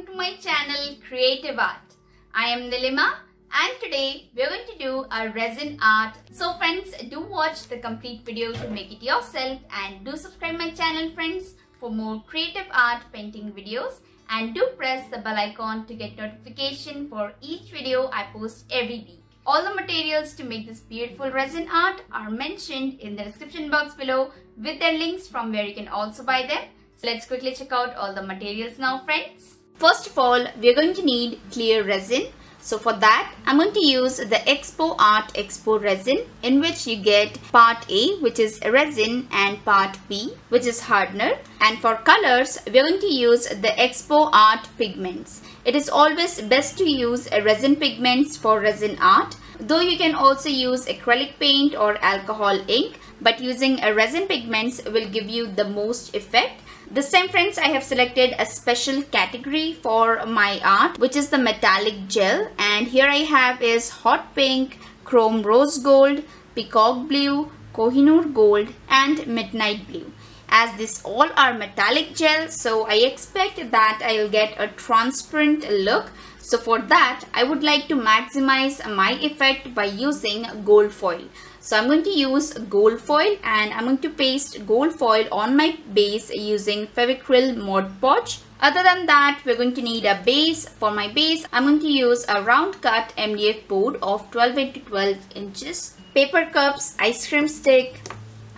to my channel Creative Art. I am Nilima and today we are going to do a resin art. So friends, do watch the complete video to make it yourself and do subscribe my channel friends for more creative art painting videos, and do press the bell icon to get notification for each video I post every week. All the materials to make this beautiful resin art are mentioned in the description box below with their links from where you can also buy them. So let's quickly check out all the materials now friends. First of all, we are going to need clear resin. So for that, I'm going to use the Expo Art Expo resin, in which you get part A, which is resin, and part B, which is hardener. And for colors, we are going to use the Expo Art pigments. It is always best to use resin pigments for resin art, though you can also use acrylic paint or alcohol ink, but using resin pigments will give you the most effect. This time friends, I have selected a special category for my art, which is the metallic gel, and here I have is hot pink, chrome rose gold, peacock blue, kohinoor gold and midnight blue. As these all are metallic gel, so I expect that I will get a transparent look. So for that, I would like to maximize my effect by using gold foil. So I'm going to use gold foil and I'm going to paste gold foil on my base using Fevicryl Mod Podge. Other than that, we're going to need a base. For my base, I'm going to use a round cut MDF board of 12 into 12 inches, paper cups, ice cream stick,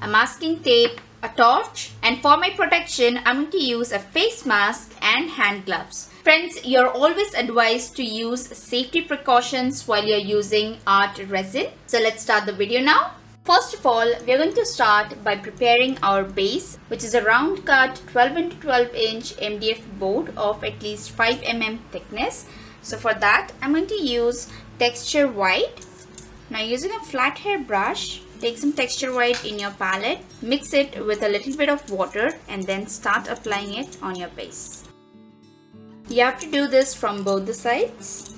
a masking tape, a torch, and for my protection, I'm going to use a face mask and hand gloves. Friends, you're always advised to use safety precautions while you're using art resin. So let's start the video now. First of all, we're going to start by preparing our base, which is a round cut 12 into 12 inch MDF board of at least 5 mm thickness. So for that, I'm going to use texture white. Now using a flat hair brush, take some texture white in your palette, mix it with a little bit of water and then start applying it on your base. You have to do this from both the sides.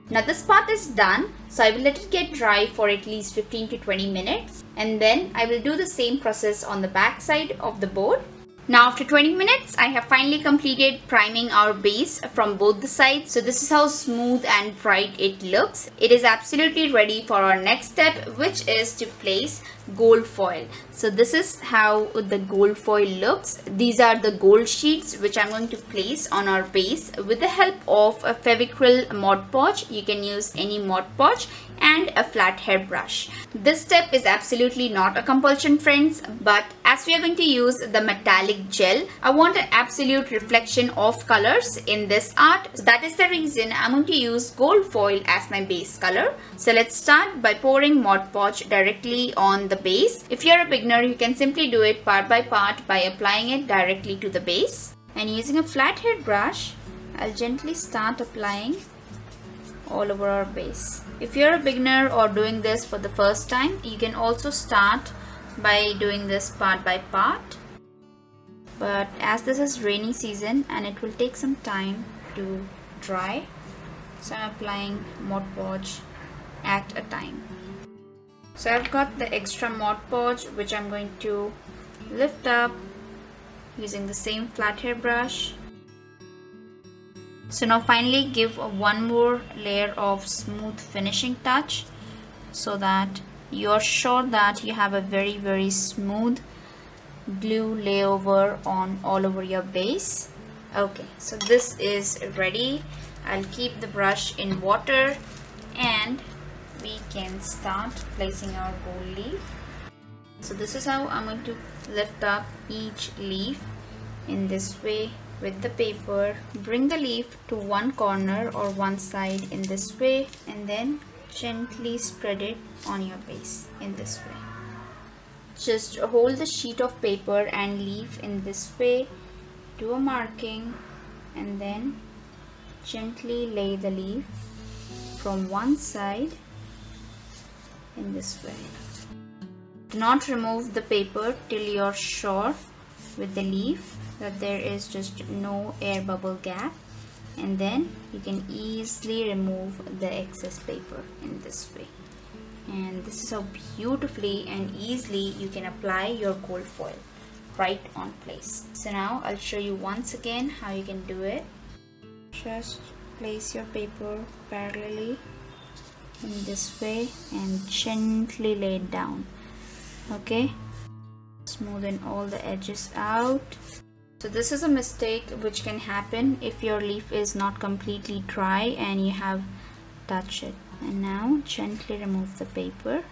Now this part is done, so I will let it get dry for at least 15 to 20 minutes and then I will do the same process on the back side of the board. Now after 20 minutes, I have finally completed priming our base from both the sides. So this is how smooth and bright it looks. It is absolutely ready for our next step, which is to place gold foil. So this is how the gold foil looks. These are the gold sheets which I'm going to place on our base with the help of a Fevicryl Mod Podge. You can use any Mod Podge and a flat hair brush. This step is absolutely not a compulsion friends, but as we are going to use the metallic gel, I want an absolute reflection of colors in this art. So that is the reason I'm going to use gold foil as my base color. So let's start by pouring Mod Podge directly on the base. If you're a beginner, you can simply do it part by part by applying it directly to the base. And using a flat head brush, I'll gently start applying all over our base. If you're a beginner or doing this for the first time, you can also start by doing this part by part. But as this is rainy season and it will take some time to dry, so I'm applying Mod Podge at a time. So I've got the extra Mod Podge which I'm going to lift up using the same flat hair brush. So now finally give one more layer of smooth finishing touch so that you're sure that you have a very smooth glue layover on all over your base. Okay, so this is ready. I'll keep the brush in water and we can start placing our gold leaf. So this is how I'm going to lift up each leaf in this way with the paper. Bring the leaf to one corner or one side in this way and then gently spread it on your base in this way. Just hold the sheet of paper and leaf in this way, do a marking and then gently lay the leaf from one side in this way. Do not remove the paper till you're sure with the leaf that there is just no air bubble gap, and then you can easily remove the excess paper in this way. And this is how beautifully and easily you can apply your gold foil. right on place. So now I'll show you once again how you can do it. Just place your paper parallelly in this way and gently lay it down. Okay, smoothen all the edges out. So this is a mistake which can happen if your leaf is not completely dry and you have touched it. And now gently remove the paper.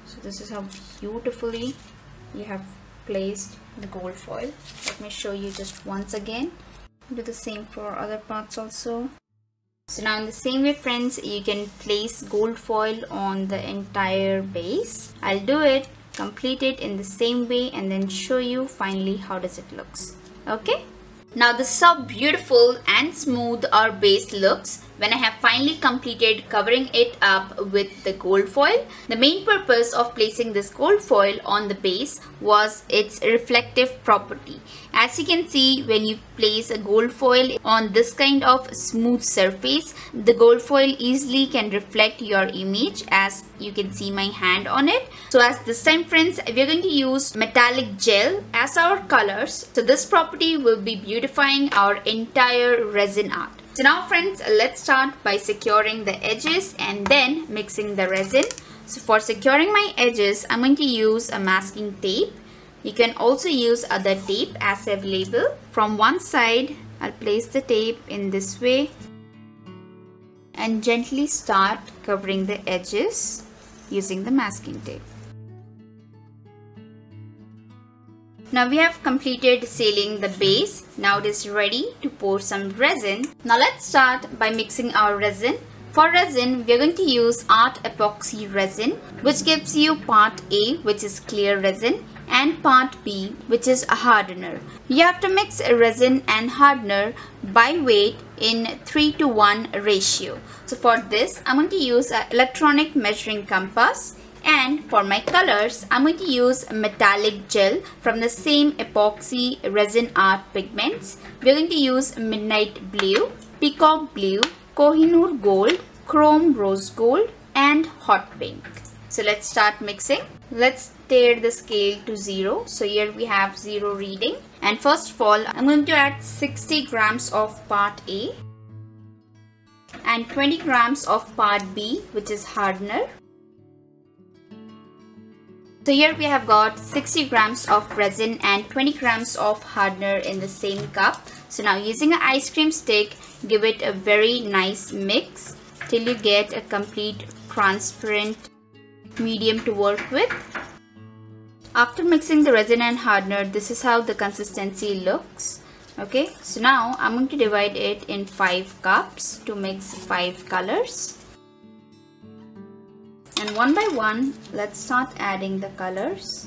So this is how beautifully you have placed the gold foil. Let me show you just once again. Do the same for other parts also. So now in the same way, friends, you can place gold foil on the entire base. I'll do it, complete it in the same way, and then show you finally how does it looks. Okay? Now this is how beautiful and smooth our base looks when I have finally completed covering it up with the gold foil. The main purpose of placing this gold foil on the base was its reflective property. As you can see, when you place a gold foil on this kind of smooth surface, the gold foil easily can reflect your image, as you can see my hand on it. So as this time, friends, we are going to use metallic gel as our colors. So this property will be beautifying our entire resin art. So now, friends, let's start by securing the edges and then mixing the resin. So for securing my edges, I'm going to use a masking tape. You can also use other tape as available. From one side, I'll place the tape in this way and gently start covering the edges using the masking tape. Now we have completed sealing the base. Now it is ready to pour some resin. Now let's start by mixing our resin. For resin, we are going to use Art Epoxy resin, which gives you part A, which is clear resin, and part B, which is a hardener. You have to mix resin and hardener by weight in 3:1 ratio. So for this, I'm going to use an electronic measuring compass. And for my colors, I'm going to use metallic gel from the same epoxy resin art pigments. We're going to use midnight blue, peacock blue, Kohinoor gold, chrome rose gold, and hot pink. So let's start mixing. Let's tear the scale to 0. So here we have 0 reading. And first of all, I'm going to add 60 grams of part A and 20 grams of part B, which is hardener. So here we have got 60 grams of resin and 20 grams of hardener in the same cup. So now using an ice cream stick, give it a very nice mix till you get a complete transparent medium to work with. After mixing the resin and hardener, this is how the consistency looks. Okay, so now I'm going to divide it in 5 cups to mix 5 colors. And one by one, let's start adding the colors.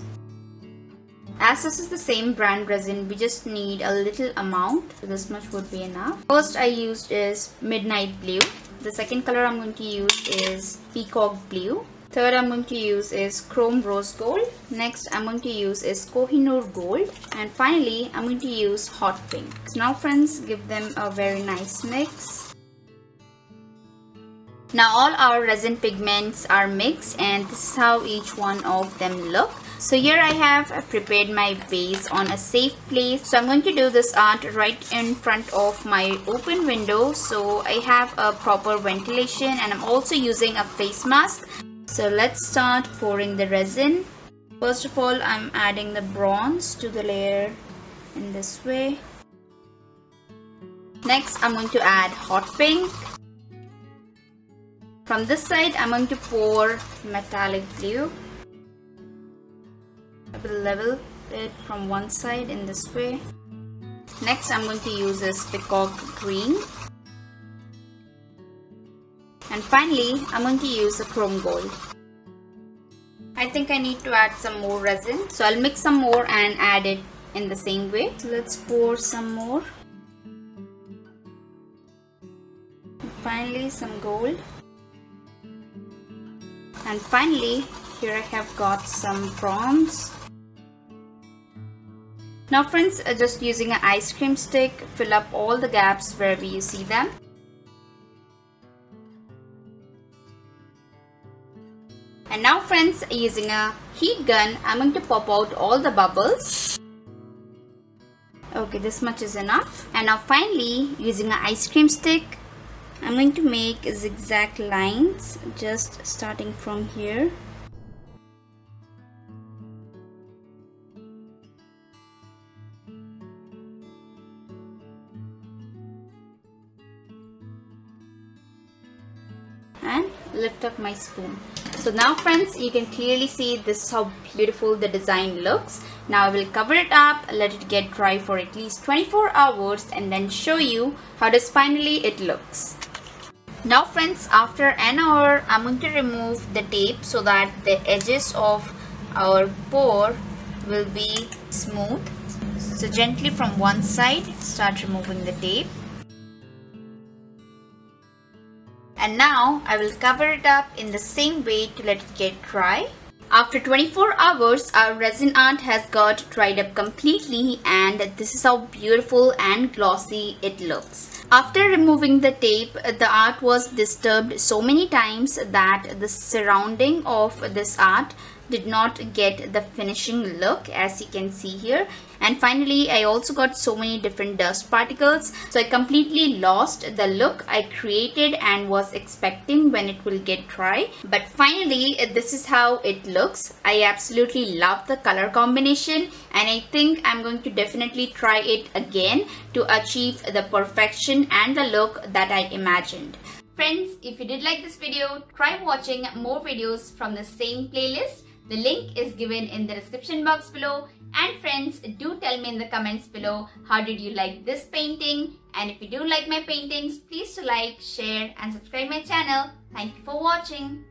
As this is the same brand resin, we just need a little amount. So this much would be enough. First I used is midnight blue. The second color I'm going to use is peacock blue. Third I'm going to use is chrome rose gold. Next I'm going to use is Kohinoor gold. And finally I'm going to use hot pink. So now, friends, give them a very nice mix. Now all our resin pigments are mixed and this is how each one of them look. So here I have prepared my base on a safe place. So I'm going to do this art right in front of my open window. So I have a proper ventilation and I'm also using a face mask. So let's start pouring the resin. First of all, I'm adding the bronze to the layer in this way. Next, I'm going to add hot pink. From this side, I'm going to pour metallic blue. I will level it from one side in this way. Next, I'm going to use this peacock green. And finally, I'm going to use the chrome gold. I think I need to add some more resin. So I'll mix some more and add it in the same way. So let's pour some more. And finally, some gold. And finally, here I have got some bronze. Now, friends, just using an ice cream stick, fill up all the gaps wherever you see them. And now friends, using a heat gun, I'm going to pop out all the bubbles. Okay, this much is enough. And now finally, using an ice cream stick, I'm going to make zigzag lines just starting from here. And lift up my spoon. So now friends, you can clearly see this is how beautiful the design looks. Now I will cover it up, let it get dry for at least 24 hours and then show you how does finally it looks. Now friends, after an hour, I'm going to remove the tape so that the edges of our pour will be smooth. So gently from one side, start removing the tape. And now I will cover it up in the same way to let it get dry. After 24 hours, our resin art has got dried up completely and this is how beautiful and glossy it looks. After removing the tape, the art was disturbed so many times that the surrounding of this art did not get the finishing look as you can see here. And finally, I also got so many different dust particles, so I completely lost the look I created and was expecting when it will get dry. But finally, this is how it looks. I absolutely love the color combination and I think I'm going to definitely try it again to achieve the perfection and the look that I imagined. Friends, if you did like this video, try watching more videos from the same playlist. The link is given in the description box below. And friends, do tell me in the comments below how did you like this painting, and if you do like my paintings, please do like, share and subscribe my channel. Thank you for watching.